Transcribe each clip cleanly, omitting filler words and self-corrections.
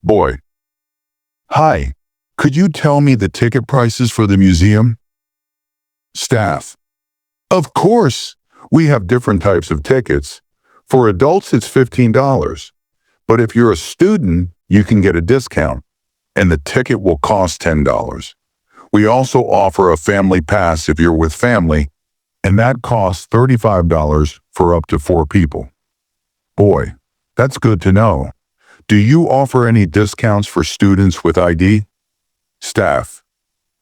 Boy. Hi, could you tell me the ticket prices for the museum? Staff. Of course, we have different types of tickets. For adults, it's $15. But if you're a student, you can get a discount, and the ticket will cost $10. We also offer a family pass if you're with family, and that costs $35 for up to 4 people. Boy, that's good to know. Do you offer any discounts for students with ID? Staff.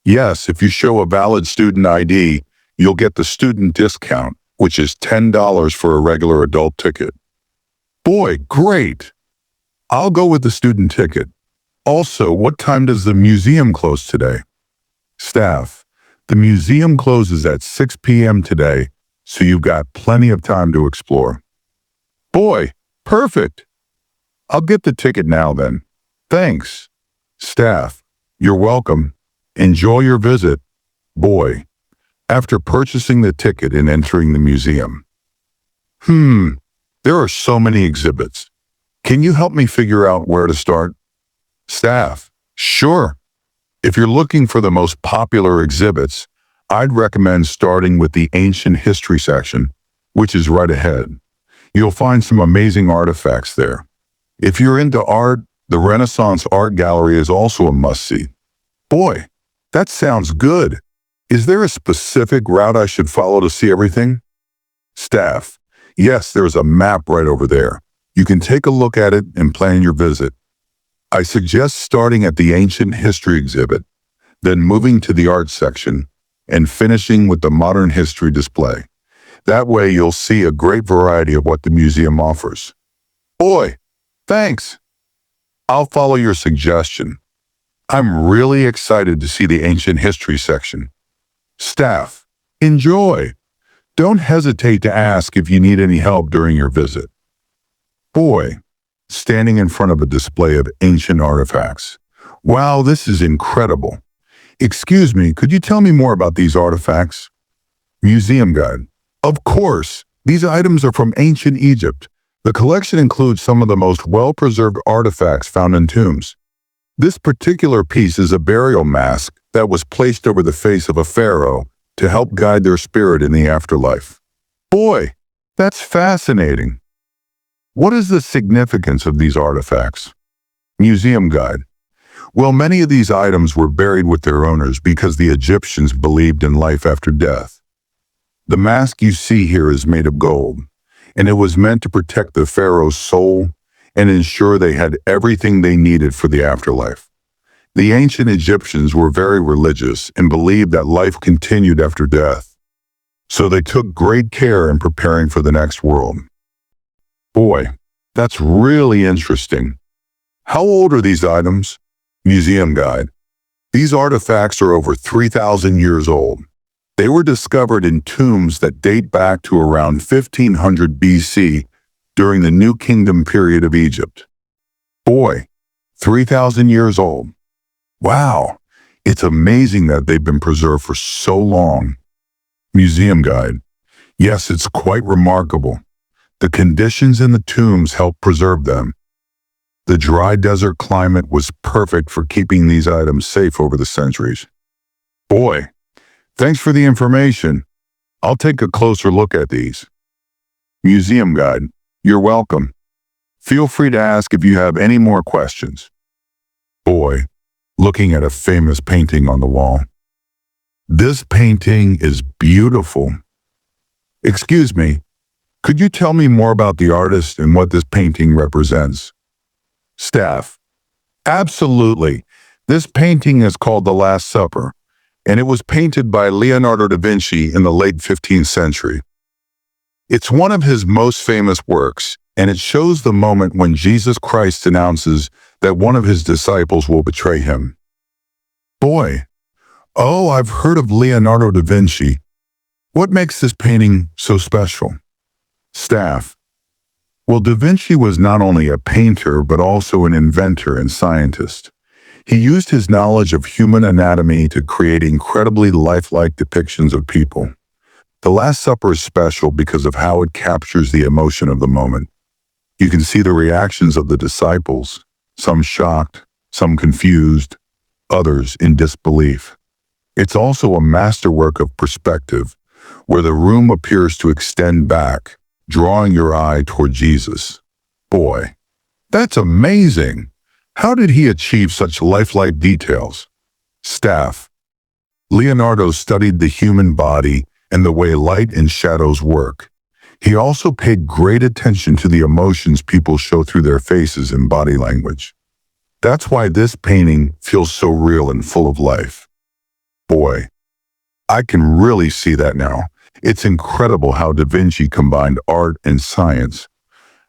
Yes, if you show a valid student ID, you'll get the student discount, which is $10 for a regular adult ticket. Boy, great! I'll go with the student ticket. Also, what time does the museum close today? Staff. The museum closes at 6 p.m. today, so you've got plenty of time to explore. Boy, perfect! I'll get the ticket now then. Thanks. Staff. You're welcome. Enjoy your visit. Boy. After purchasing the ticket and entering the museum. There are so many exhibits. Can you help me figure out where to start? Staff. Sure. If you're looking for the most popular exhibits, I'd recommend starting with the ancient history section, which is right ahead. You'll find some amazing artifacts there. If you're into art, the Renaissance Art Gallery is also a must-see. Boy, that sounds good. Is there a specific route I should follow to see everything? Staff. Yes, there's a map right over there. You can take a look at it and plan your visit. I suggest starting at the ancient history exhibit, then moving to the art section, and finishing with the modern history display. That way you'll see a great variety of what the museum offers. Boy, thanks. I'll follow your suggestion. I'm really excited to see the ancient history section. Staff, enjoy. Don't hesitate to ask if you need any help during your visit. Boy, standing in front of a display of ancient artifacts. Wow, this is incredible. Excuse me, could you tell me more about these artifacts? Museum guide. Of course, these items are from ancient Egypt. The collection includes some of the most well-preserved artifacts found in tombs. This particular piece is a burial mask that was placed over the face of a pharaoh to help guide their spirit in the afterlife. Boy, that's fascinating. What is the significance of these artifacts? Museum guide. Well, many of these items were buried with their owners because the Egyptians believed in life after death. The mask you see here is made of gold, and it was meant to protect the pharaoh's soul and ensure they had everything they needed for the afterlife. The ancient Egyptians were very religious and believed that life continued after death, so they took great care in preparing for the next world. Boy, that's really interesting. How old are these items? Museum guide. These artifacts are over 3,000 years old. They were discovered in tombs that date back to around 1500 BC during the New Kingdom period of Egypt. Boy, 3,000 years old. Wow, it's amazing that they've been preserved for so long. Museum guide. Yes, it's quite remarkable. The conditions in the tombs helped preserve them. The dry desert climate was perfect for keeping these items safe over the centuries. Boy, thanks for the information. I'll take a closer look at these. Museum guide. You're welcome. Feel free to ask if you have any more questions. Boy, looking at a famous painting on the wall. This painting is beautiful. Excuse me, could you tell me more about the artist and what this painting represents? Staff. Absolutely. This painting is called The Last Supper, and it was painted by Leonardo da Vinci in the late 15th century. It's one of his most famous works, and it shows the moment when Jesus Christ announces that one of his disciples will betray him. Boy, oh, I've heard of Leonardo da Vinci. What makes this painting so special? Staff. Well, da Vinci was not only a painter, but also an inventor and scientist. He used his knowledge of human anatomy to create incredibly lifelike depictions of people. The Last Supper is special because of how it captures the emotion of the moment. You can see the reactions of the disciples, some shocked, some confused, others in disbelief. It's also a masterwork of perspective, where the room appears to extend back, drawing your eye toward Jesus. Boy, that's amazing! How did he achieve such lifelike details? Staff. Leonardo studied the human body and the way light and shadows work. He also paid great attention to the emotions people show through their faces and body language. That's why this painting feels so real and full of life. Boy, I can really see that now. It's incredible how Da Vinci combined art and science.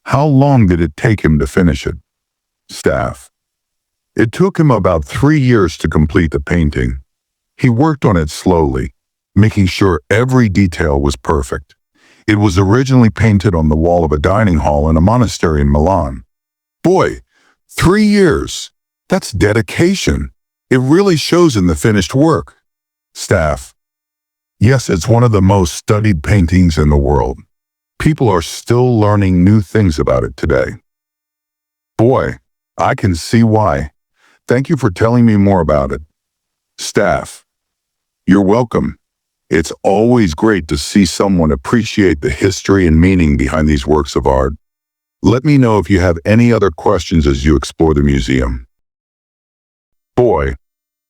How long did it take him to finish it? Staff. It took him about 3 years to complete the painting. He worked on it slowly, making sure every detail was perfect. It was originally painted on the wall of a dining hall in a monastery in Milan. Boy, 3 years! That's dedication. It really shows in the finished work. Staff. Yes, it's one of the most studied paintings in the world. People are still learning new things about it today. Boy, I can see why. Thank you for telling me more about it. Staff. You're welcome. It's always great to see someone appreciate the history and meaning behind these works of art. Let me know if you have any other questions as you explore the museum. Boy,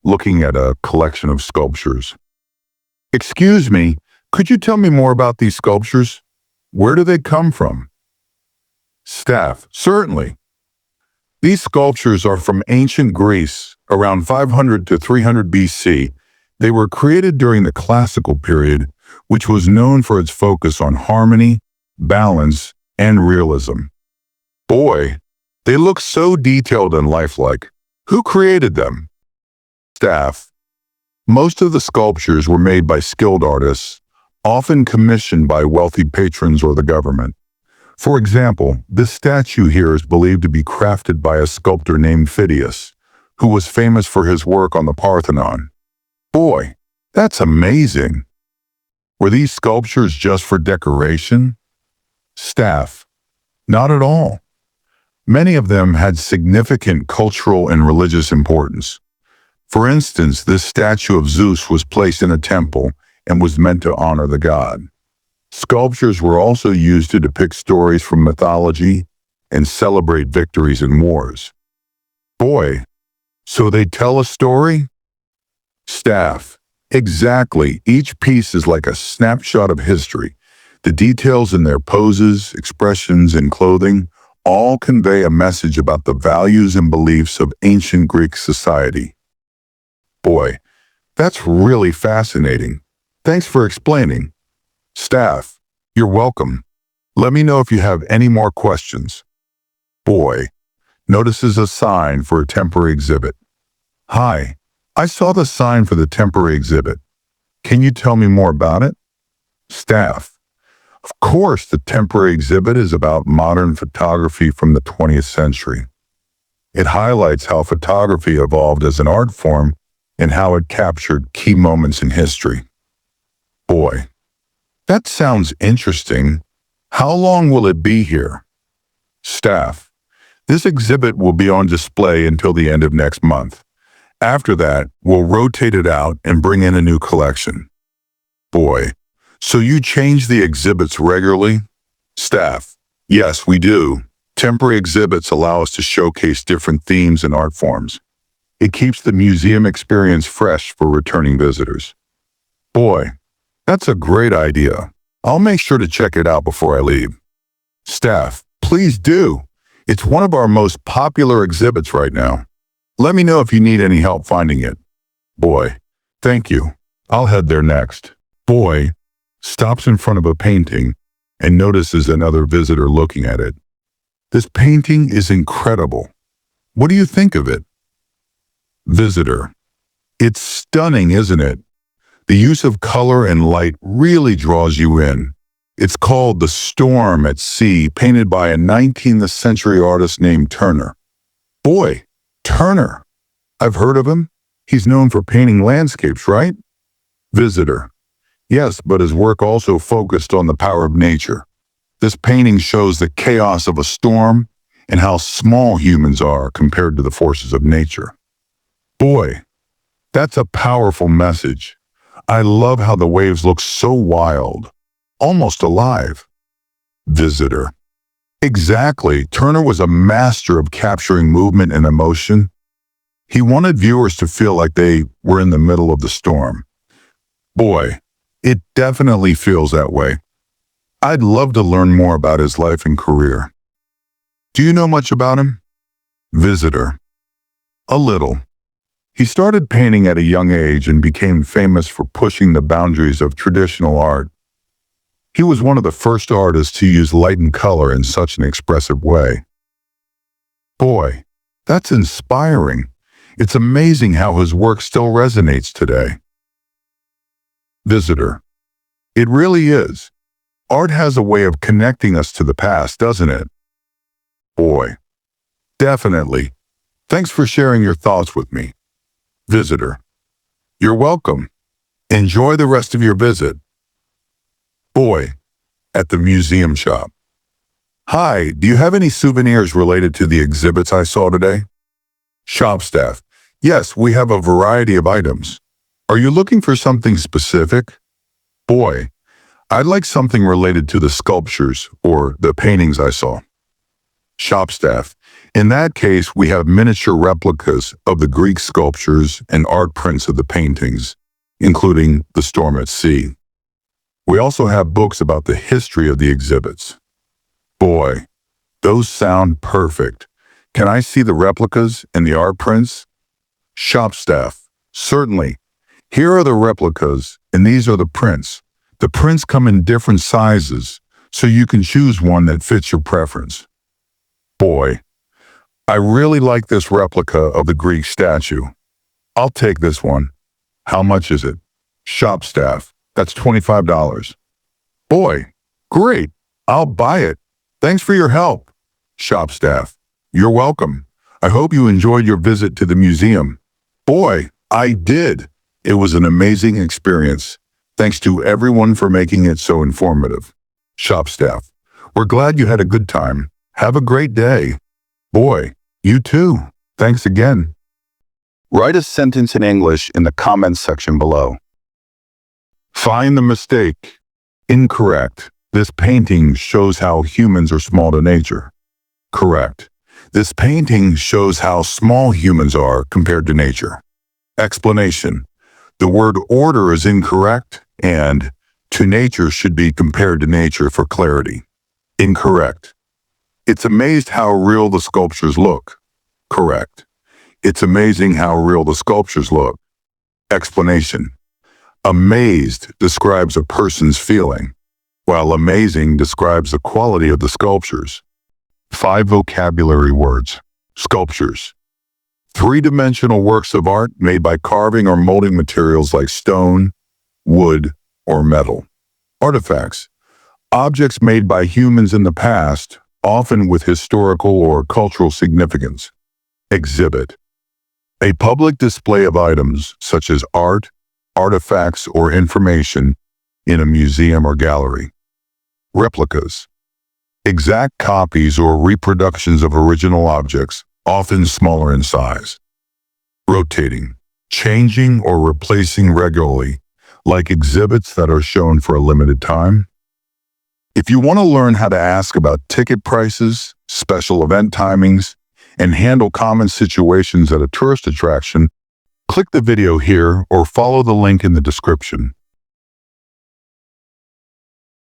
looking at a collection of sculptures. Excuse me, could you tell me more about these sculptures? Where do they come from? Staff, certainly. These sculptures are from ancient Greece, around 500 to 300 BC. They were created during the classical period, which was known for its focus on harmony, balance, and realism. Boy, they look so detailed and lifelike. Who created them? Staff. Most of the sculptures were made by skilled artists, often commissioned by wealthy patrons or the government. For example, this statue here is believed to be crafted by a sculptor named Phidias, who was famous for his work on the Parthenon. Boy, that's amazing! Were these sculptures just for decoration? Staff. Not at all. Many of them had significant cultural and religious importance. For instance, this statue of Zeus was placed in a temple and was meant to honor the god. Sculptures were also used to depict stories from mythology and celebrate victories in wars. Boy, so they tell a story? Staff. Exactly. Each piece is like a snapshot of history. The details in their poses, expressions, and clothing all convey a message about the values and beliefs of ancient Greek society. Boy, that's really fascinating. Thanks for explaining. Staff, you're welcome. Let me know if you have any more questions. Boy, notices a sign for a temporary exhibit. Hi, I saw the sign for the temporary exhibit. Can you tell me more about it? Staff, of course, the temporary exhibit is about modern photography from the 20th century. It highlights how photography evolved as an art form and how it captured key moments in history. Boy, that sounds interesting. How long will it be here? Staff, this exhibit will be on display until the end of next month. After that, we'll rotate it out and bring in a new collection. Boy, so you change the exhibits regularly? Staff, yes, we do. Temporary exhibits allow us to showcase different themes and art forms. It keeps the museum experience fresh for returning visitors. Boy, that's a great idea. I'll make sure to check it out before I leave. Staff, please do. It's one of our most popular exhibits right now. Let me know if you need any help finding it. Boy, thank you. I'll head there next. Boy stops in front of a painting and notices another visitor looking at it. This painting is incredible. What do you think of it? Visitor. It's stunning, isn't it? The use of color and light really draws you in. It's called The Storm at Sea, painted by a 19th century artist named Turner. Boy, Turner. I've heard of him. He's known for painting landscapes, right? Visitor. Yes, but his work also focused on the power of nature. This painting shows the chaos of a storm and how small humans are compared to the forces of nature. Boy, that's a powerful message. I love how the waves look so wild, almost alive. Visitor. Exactly. Turner was a master of capturing movement and emotion. He wanted viewers to feel like they were in the middle of the storm. Boy, it definitely feels that way. I'd love to learn more about his life and career. Do you know much about him? Visitor. A little. He started painting at a young age and became famous for pushing the boundaries of traditional art. He was one of the first artists to use light and color in such an expressive way. Boy, that's inspiring. It's amazing how his work still resonates today. Visitor. It really is. Art has a way of connecting us to the past, doesn't it? Boy, definitely. Thanks for sharing your thoughts with me. Visitor. You're welcome. Enjoy the rest of your visit. Boy, at the museum shop. Hi, do you have any souvenirs related to the exhibits I saw today? Shop staff. Yes, we have a variety of items. Are you looking for something specific? Boy, I'd like something related to the sculptures or the paintings I saw. Shop staff. In that case, we have miniature replicas of the Greek sculptures and art prints of the paintings, including The Storm at Sea. We also have books about the history of the exhibits. Boy, those sound perfect. Can I see the replicas and the art prints? Shop staff. Certainly. Here are the replicas, and these are the prints. The prints come in different sizes, so you can choose one that fits your preference. Boy, I really like this replica of the Greek statue. I'll take this one. How much is it? Shop staff. That's $25. Boy, great. I'll buy it. Thanks for your help. Shop staff. You're welcome. I hope you enjoyed your visit to the museum. Boy, I did. It was an amazing experience. Thanks to everyone for making it so informative. Shop staff. We're glad you had a good time. Have a great day. Boy, you too. Thanks again. Write a sentence in English in the comments section below. Find the mistake. Incorrect. This painting shows how humans are small to nature. Correct. This painting shows how small humans are compared to nature. Explanation. The word order is incorrect, and to nature should be compared to nature for clarity. Incorrect. It's amazed how real the sculptures look. Correct. It's amazing how real the sculptures look. Explanation. Amazed describes a person's feeling, while amazing describes the quality of the sculptures. 5 vocabulary words. Sculptures. 3-dimensional works of art made by carving or molding materials like stone, wood, or metal. Artifacts. Objects made by humans in the past, often with historical or cultural significance. Exhibit. A public display of items such as art, artifacts, or information in a museum or gallery. Replicas. Exact copies or reproductions of original objects, often smaller in size. Rotating. Changing or replacing regularly, like exhibits that are shown for a limited time. If you want to learn how to ask about ticket prices, special event timings, and handle common situations at a tourist attraction, click the video here or follow the link in the description.